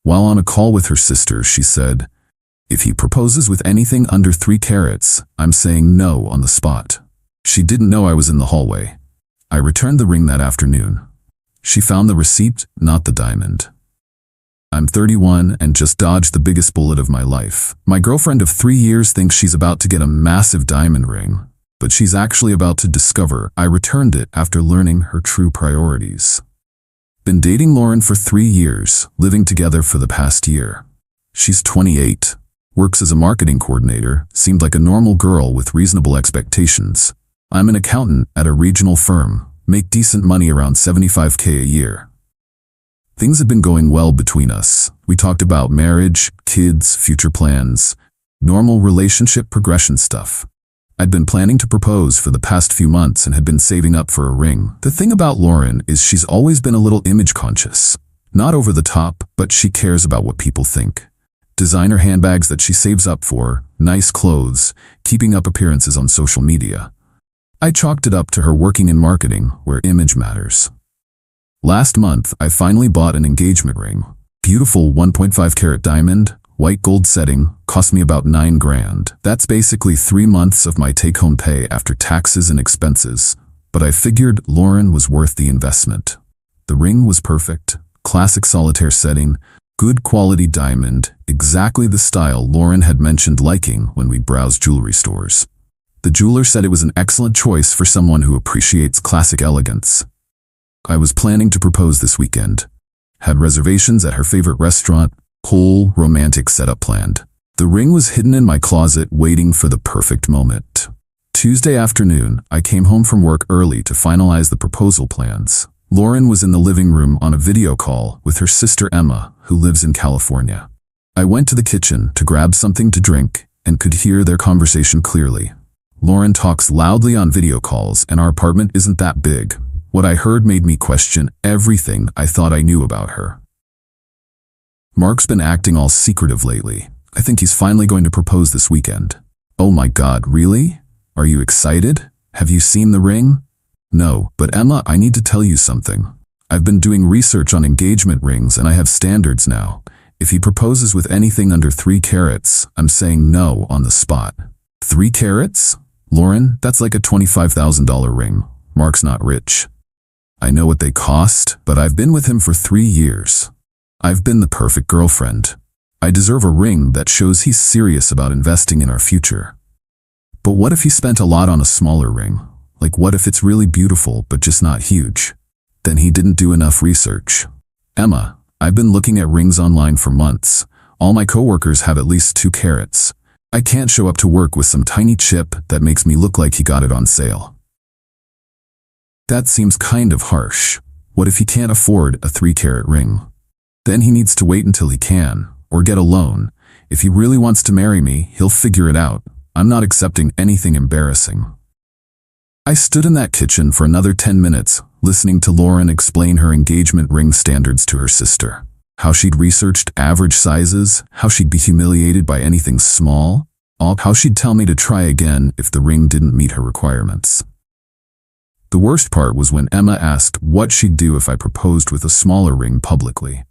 While on a call with her sister, she said, "If he proposes with anything under 3 carats, I'm saying no on the spot." She didn't know I was in the hallway. I returned the ring that afternoon. She found the receipt, not the diamond. I'm 31 and just dodged the biggest bullet of my life. My girlfriend of 3 years thinks she's about to get a massive diamond ring, but she's actually about to discover I returned it after learning her true priorities. Been dating Lauren for 3 years, living together for the past year. She's 28, works as a marketing coordinator, seemed like a normal girl with reasonable expectations. I'm an accountant at a regional firm, make decent money around $75K a year. Things had been going well between us. We talked about marriage, kids, future plans, normal relationship progression stuff. I'd been planning to propose for the past few months and had been saving up for a ring. The thing about Lauren is she's always been a little image conscious. Not over the top, but she cares about what people think. Designer handbags that she saves up for, nice clothes, keeping up appearances on social media. I chalked it up to her working in marketing, where image matters. Last month, I finally bought an engagement ring. Beautiful 1.5 carat diamond, white gold setting, cost me about $9 grand. That's basically 3 months of my take-home pay after taxes and expenses. But I figured Lauren was worth the investment. The ring was perfect, classic solitaire setting, good quality diamond, exactly the style Lauren had mentioned liking when we browsed jewelry stores. The jeweler said it was an excellent choice for someone who appreciates classic elegance. I was planning to propose this weekend. Had reservations at her favorite restaurant, whole romantic setup planned. The ring was hidden in my closet waiting for the perfect moment. Tuesday afternoon, I came home from work early to finalize the proposal plans. Lauren was in the living room on a video call with her sister Emma, who lives in California. I went to the kitchen to grab something to drink and could hear their conversation clearly. Lauren talks loudly on video calls and our apartment isn't that big. What I heard made me question everything I thought I knew about her. Mark's been acting all secretive lately. I think he's finally going to propose this weekend. Oh my God, really? Are you excited? Have you seen the ring? No, but Emma, I need to tell you something. I've been doing research on engagement rings and I have standards now. If he proposes with anything under 3 carats, I'm saying no on the spot. 3 carats? Lauren, that's like a $25,000 ring. Mark's not rich. I know what they cost, but I've been with him for 3 years. I've been the perfect girlfriend. I deserve a ring that shows he's serious about investing in our future. But what if he spent a lot on a smaller ring? Like what if it's really beautiful but just not huge? Then he didn't do enough research. Emma, I've been looking at rings online for months. All my coworkers have at least 2 carats. I can't show up to work with some tiny chip that makes me look like he got it on sale. That seems kind of harsh. What if he can't afford a 3-carat ring? Then he needs to wait until he can, or get a loan. If he really wants to marry me, he'll figure it out. I'm not accepting anything embarrassing. I stood in that kitchen for another 10 minutes, listening to Lauren explain her engagement ring standards to her sister. How she'd researched average sizes, how she'd be humiliated by anything small, how she'd tell me to try again if the ring didn't meet her requirements. The worst part was when Emma asked what she'd do if I proposed with a smaller ring publicly.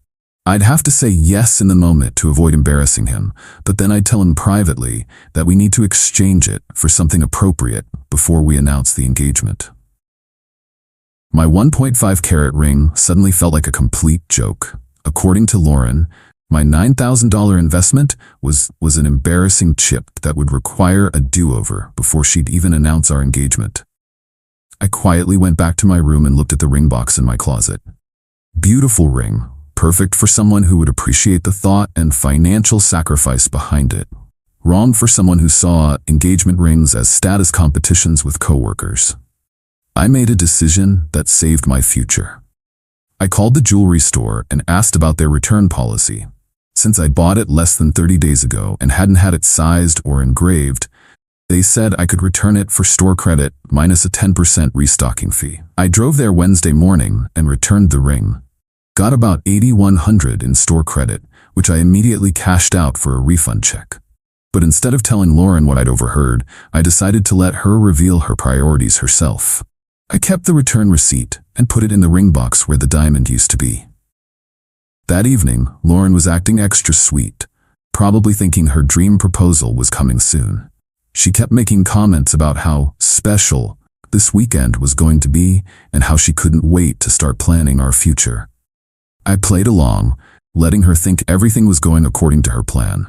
I'd have to say yes in the moment to avoid embarrassing him, but then I'd tell him privately that we need to exchange it for something appropriate before we announce the engagement. My 1.5 carat ring suddenly felt like a complete joke. According to Lauren, my $9,000 investment was an embarrassing chip that would require a do-over before she'd even announce our engagement. I quietly went back to my room and looked at the ring box in my closet. Beautiful ring, perfect for someone who would appreciate the thought and financial sacrifice behind it. Wrong for someone who saw engagement rings as status competitions with coworkers. I made a decision that saved my future. I called the jewelry store and asked about their return policy. Since I bought it less than 30 days ago and hadn't had it sized or engraved, they said I could return it for store credit minus a 10% restocking fee. I drove there Wednesday morning and returned the ring. Got about $8,100 in store credit, which I immediately cashed out for a refund check. But instead of telling Lauren what I'd overheard, I decided to let her reveal her priorities herself. I kept the return receipt and put it in the ring box where the diamond used to be. That evening, Lauren was acting extra sweet, probably thinking her dream proposal was coming soon. She kept making comments about how special this weekend was going to be and how she couldn't wait to start planning our future. I played along, letting her think everything was going according to her plan.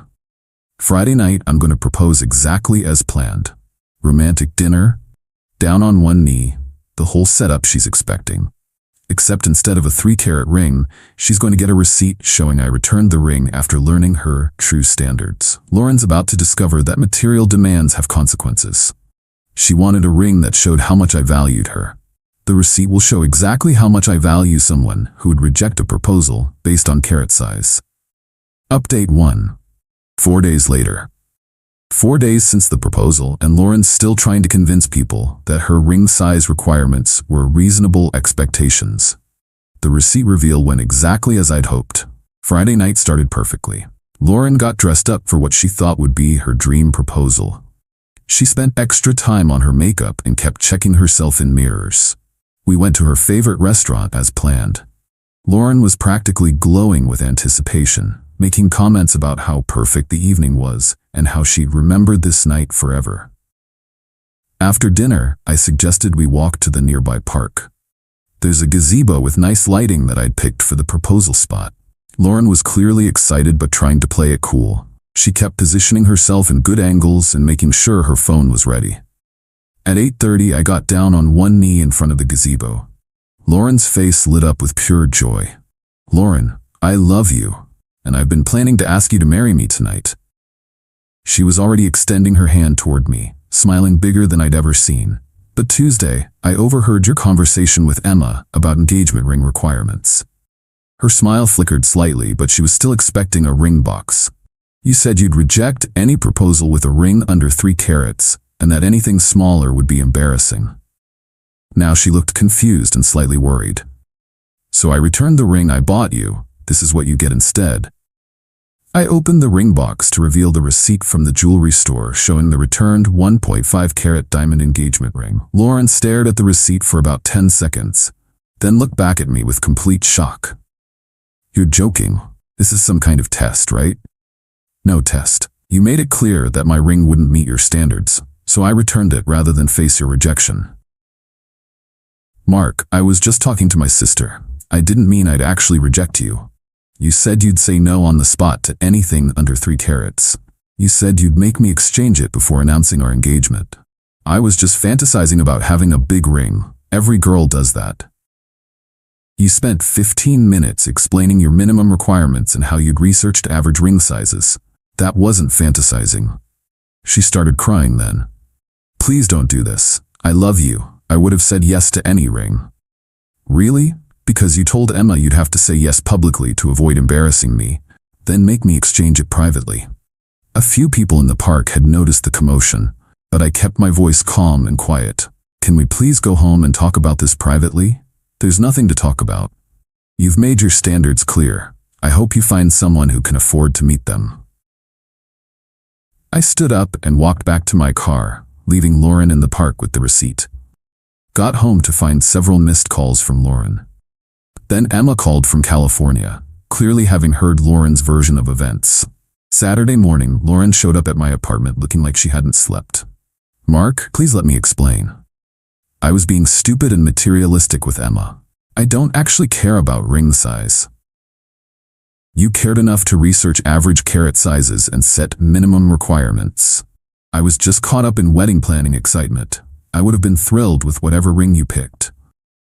Friday night, I'm going to propose exactly as planned. Romantic dinner, down on one knee, the whole setup she's expecting. Except instead of a 3-carat ring, she's going to get a receipt showing I returned the ring after learning her true standards. Lauren's about to discover that material demands have consequences. She wanted a ring that showed how much I valued her. The receipt will show exactly how much I value someone who would reject a proposal based on carat size. Update 1. 4 days later. 4 days since the proposal, and Lauren's still trying to convince people that her ring size requirements were reasonable expectations. The receipt reveal went exactly as I'd hoped. Friday night started perfectly. Lauren got dressed up for what she thought would be her dream proposal. She spent extra time on her makeup and kept checking herself in mirrors. We went to her favorite restaurant as planned. Lauren was practically glowing with anticipation, making comments about how perfect the evening was and how she remembered this night forever. After dinner, I suggested we walk to the nearby park. There's a gazebo with nice lighting that I'd picked for the proposal spot. Lauren was clearly excited but trying to play it cool. She kept positioning herself in good angles and making sure her phone was ready. At 8:30, I got down on one knee in front of the gazebo. Lauren's face lit up with pure joy. "Lauren, I love you, and I've been planning to ask you to marry me tonight." She was already extending her hand toward me, smiling bigger than I'd ever seen. "But Tuesday, I overheard your conversation with Emma about engagement ring requirements." Her smile flickered slightly, but she was still expecting a ring box. "You said you'd reject any proposal with a ring under 3 carats, and that anything smaller would be embarrassing." Now she looked confused and slightly worried. "So I returned the ring I bought you. This is what you get instead." I opened the ring box to reveal the receipt from the jewelry store showing the returned 1.5 carat diamond engagement ring. Lauren stared at the receipt for about 10 seconds, then looked back at me with complete shock. "You're joking. This is some kind of test, right?" "No test. You made it clear that my ring wouldn't meet your standards, so I returned it rather than face your rejection." "Mark, I was just talking to my sister. I didn't mean I'd actually reject you. You said you'd say no on the spot to anything under 3 carats. You said you'd make me exchange it before announcing our engagement. I was just fantasizing about having a big ring. Every girl does that." "You spent 15 minutes explaining your minimum requirements and how you'd researched average ring sizes. That wasn't fantasizing." She started crying then. "Please don't do this. I love you. I would have said yes to any ring." "Really? Because you told Emma you'd have to say yes publicly to avoid embarrassing me, then make me exchange it privately." A few people in the park had noticed the commotion, but I kept my voice calm and quiet. "Can we please go home and talk about this privately? There's nothing to talk about. You've made your standards clear. I hope you find someone who can afford to meet them." I stood up and walked back to my car, leaving Lauren in the park with the receipt. Got home to find several missed calls from Lauren. Then Emma called from California, clearly having heard Lauren's version of events. Saturday morning, Lauren showed up at my apartment looking like she hadn't slept. "Mark, please let me explain. I was being stupid and materialistic with Emma. I don't actually care about ring size. You cared enough to research average carat sizes and set minimum requirements. I was just caught up in wedding planning excitement. I would have been thrilled with whatever ring you picked.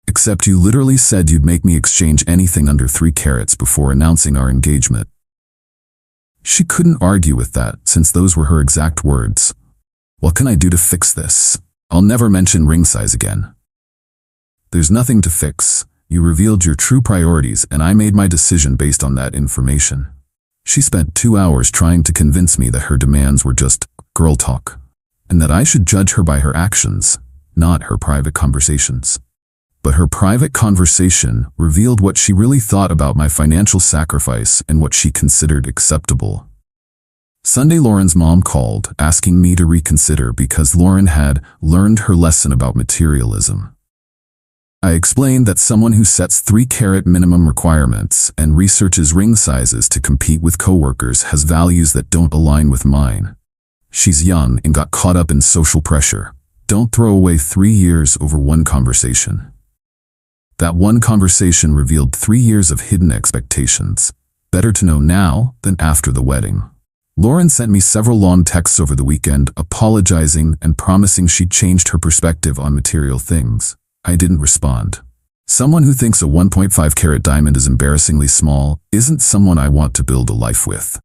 Except you literally said you'd make me exchange anything under 3 carats before announcing our engagement." She couldn't argue with that since those were her exact words. "What can I do to fix this? I'll never mention ring size again." "There's nothing to fix. You revealed your true priorities and I made my decision based on that information." She spent 2 hours trying to convince me that her demands were just girl talk, and that I should judge her by her actions, not her private conversations. But her private conversation revealed what she really thought about my financial sacrifice and what she considered acceptable. Sunday, Lauren's mom called, asking me to reconsider because Lauren had learned her lesson about materialism. I explained that someone who sets 3-carat minimum requirements and researches ring sizes to compete with coworkers has values that don't align with mine. She's young and got caught up in social pressure. Don't throw away 3 years over one conversation. That one conversation revealed 3 years of hidden expectations. Better to know now than after the wedding. Lauren sent me several long texts over the weekend apologizing and promising she'd changed her perspective on material things. I didn't respond. Someone who thinks a 1.5-carat diamond is embarrassingly small isn't someone I want to build a life with.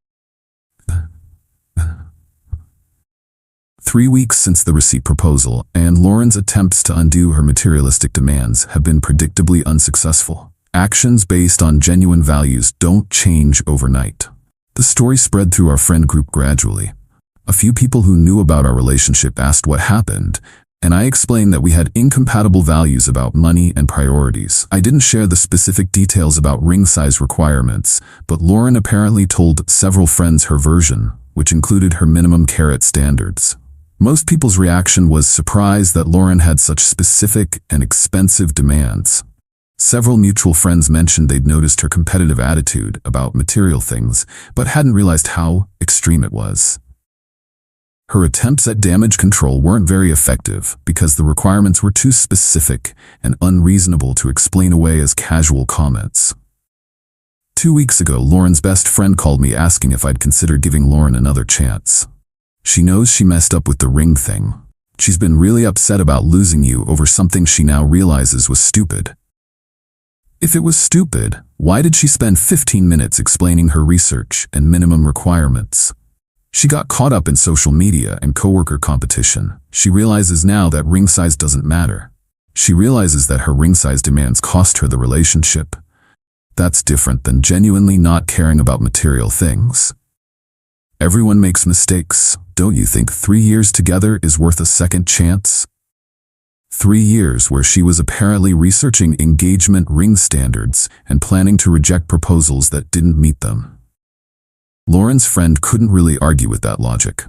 3 weeks since the receipt proposal, and Lauren's attempts to undo her materialistic demands have been predictably unsuccessful. Actions based on genuine values don't change overnight. The story spread through our friend group gradually. A few people who knew about our relationship asked what happened, and I explained that we had incompatible values about money and priorities. I didn't share the specific details about ring size requirements, but Lauren apparently told several friends her version, which included her minimum carat standards. Most people's reaction was surprise that Lauren had such specific and expensive demands. Several mutual friends mentioned they'd noticed her competitive attitude about material things, but hadn't realized how extreme it was. Her attempts at damage control weren't very effective because the requirements were too specific and unreasonable to explain away as casual comments. 2 weeks ago, Lauren's best friend called me asking if I'd consider giving Lauren another chance. She knows she messed up with the ring thing. She's been really upset about losing you over something she now realizes was stupid. If it was stupid, why did she spend 15 minutes explaining her research and minimum requirements? She got caught up in social media and coworker competition. She realizes now that ring size doesn't matter. She realizes that her ring size demands cost her the relationship. That's different than genuinely not caring about material things. Everyone makes mistakes. Don't you think 3 years together is worth a second chance? 3 years where she was apparently researching engagement ring standards and planning to reject proposals that didn't meet them. Lauren's friend couldn't really argue with that logic.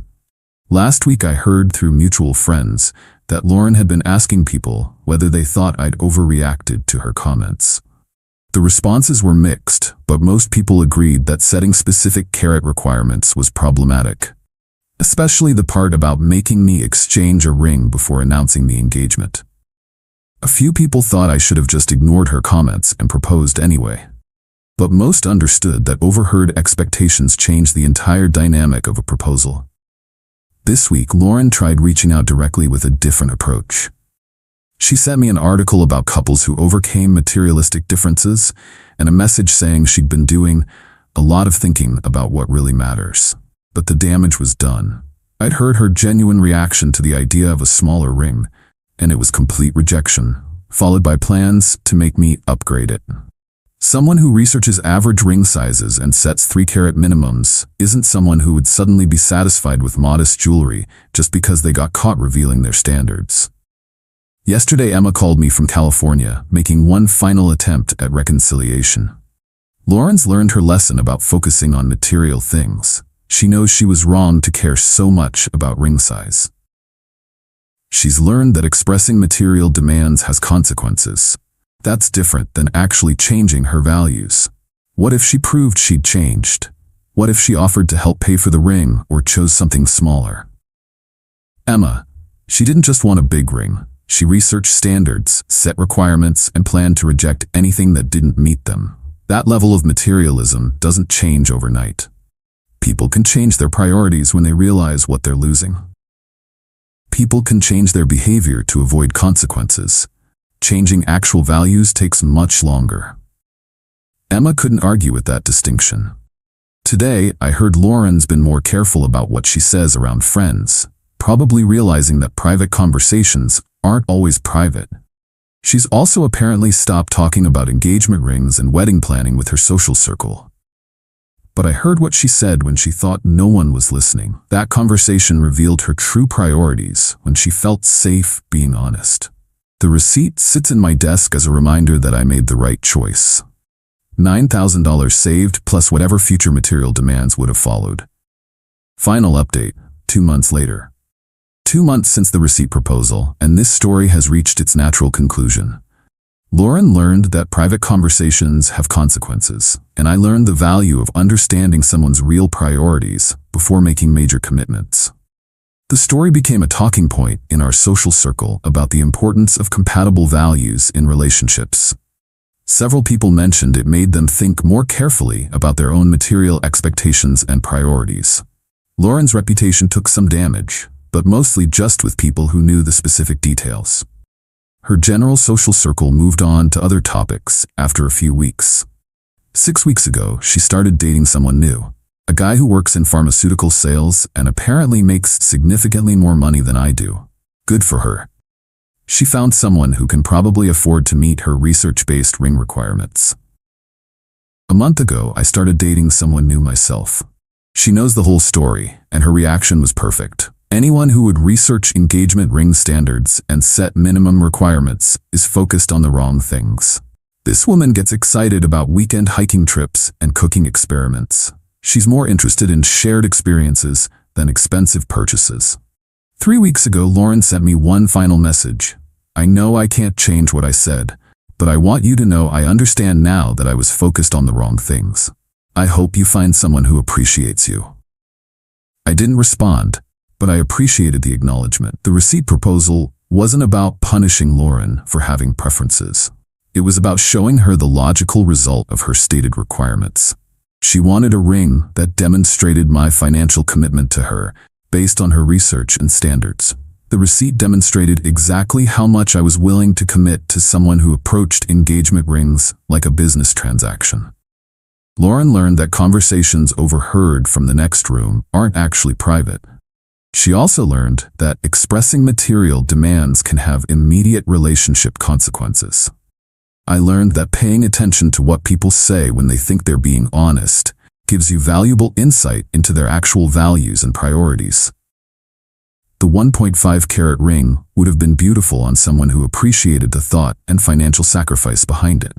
Last week I heard through mutual friends that Lauren had been asking people whether they thought I'd overreacted to her comments. The responses were mixed, but most people agreed that setting specific carat requirements was problematic. Especially the part about making me exchange a ring before announcing the engagement. A few people thought I should have just ignored her comments and proposed anyway. But most understood that overheard expectations changed the entire dynamic of a proposal. This week, Lauren tried reaching out directly with a different approach. She sent me an article about couples who overcame materialistic differences and a message saying she'd been doing a lot of thinking about what really matters. But the damage was done. I'd heard her genuine reaction to the idea of a smaller ring, and it was complete rejection, followed by plans to make me upgrade it. Someone who researches average ring sizes and sets 3-carat minimums isn't someone who would suddenly be satisfied with modest jewelry just because they got caught revealing their standards. Yesterday, Emma called me from California, making one final attempt at reconciliation. Lauren's learned her lesson about focusing on material things. She knows she was wrong to care so much about ring size. She's learned that expressing material demands has consequences. That's different than actually changing her values. What if she proved she'd changed? What if she offered to help pay for the ring or chose something smaller? Emma, she didn't just want a big ring. She researched standards, set requirements, and planned to reject anything that didn't meet them. That level of materialism doesn't change overnight. People can change their priorities when they realize what they're losing. People can change their behavior to avoid consequences. Changing actual values takes much longer. Emma couldn't argue with that distinction. Today, I heard Lauren's been more careful about what she says around friends, probably realizing that private conversations aren't always private. She's also apparently stopped talking about engagement rings and wedding planning with her social circle. But I heard what she said when she thought no one was listening. That conversation revealed her true priorities when she felt safe being honest. The receipt sits in my desk as a reminder that I made the right choice. $9,000 saved plus whatever future material demands would have followed. Final update, 2 months later. 2 months since the receipt proposal, and this story has reached its natural conclusion. Lauren learned that private conversations have consequences, and I learned the value of understanding someone's real priorities before making major commitments. The story became a talking point in our social circle about the importance of compatible values in relationships. Several people mentioned it made them think more carefully about their own material expectations and priorities. Lauren's reputation took some damage, but mostly just with people who knew the specific details. Her general social circle moved on to other topics after a few weeks. 6 weeks ago, she started dating someone new, a guy who works in pharmaceutical sales and apparently makes significantly more money than I do. Good for her. She found someone who can probably afford to meet her research-based ring requirements. A month ago, I started dating someone new myself. She knows the whole story, and her reaction was perfect. Anyone who would research engagement ring standards and set minimum requirements is focused on the wrong things. This woman gets excited about weekend hiking trips and cooking experiments. She's more interested in shared experiences than expensive purchases. 3 weeks ago, Lauren sent me one final message. I know I can't change what I said, but I want you to know I understand now that I was focused on the wrong things. I hope you find someone who appreciates you. I didn't respond, but I appreciated the acknowledgement. The receipt proposal wasn't about punishing Lauren for having preferences. It was about showing her the logical result of her stated requirements. She wanted a ring that demonstrated my financial commitment to her based on her research and standards. The receipt demonstrated exactly how much I was willing to commit to someone who approached engagement rings like a business transaction. Lauren learned that conversations overheard from the next room aren't actually private. She also learned that expressing material demands can have immediate relationship consequences. I learned that paying attention to what people say when they think they're being honest gives you valuable insight into their actual values and priorities. The 1.5 carat ring would have been beautiful on someone who appreciated the thought and financial sacrifice behind it.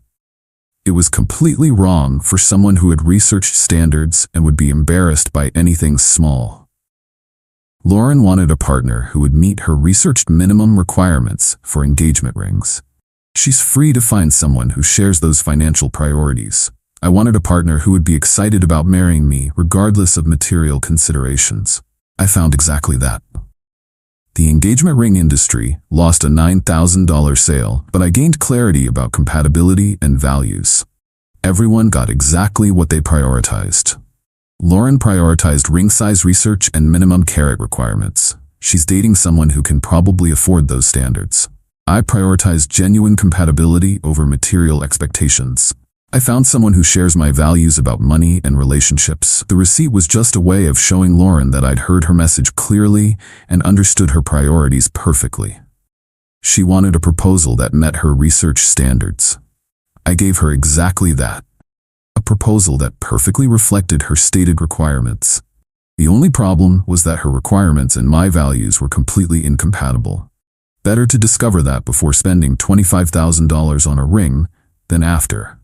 It was completely wrong for someone who had researched standards and would be embarrassed by anything small. Lauren wanted a partner who would meet her researched minimum requirements for engagement rings. She's free to find someone who shares those financial priorities. I wanted a partner who would be excited about marrying me regardless of material considerations. I found exactly that. The engagement ring industry lost a $9,000 sale, but I gained clarity about compatibility and values. Everyone got exactly what they prioritized. Lauren prioritized ring size research and minimum carat requirements. She's dating someone who can probably afford those standards. I prioritized genuine compatibility over material expectations. I found someone who shares my values about money and relationships. The receipt was just a way of showing Lauren that I'd heard her message clearly and understood her priorities perfectly. She wanted a proposal that met her research standards. I gave her exactly that. A proposal that perfectly reflected her stated requirements. The only problem was that her requirements and my values were completely incompatible. Better to discover that before spending $25,000 on a ring than after.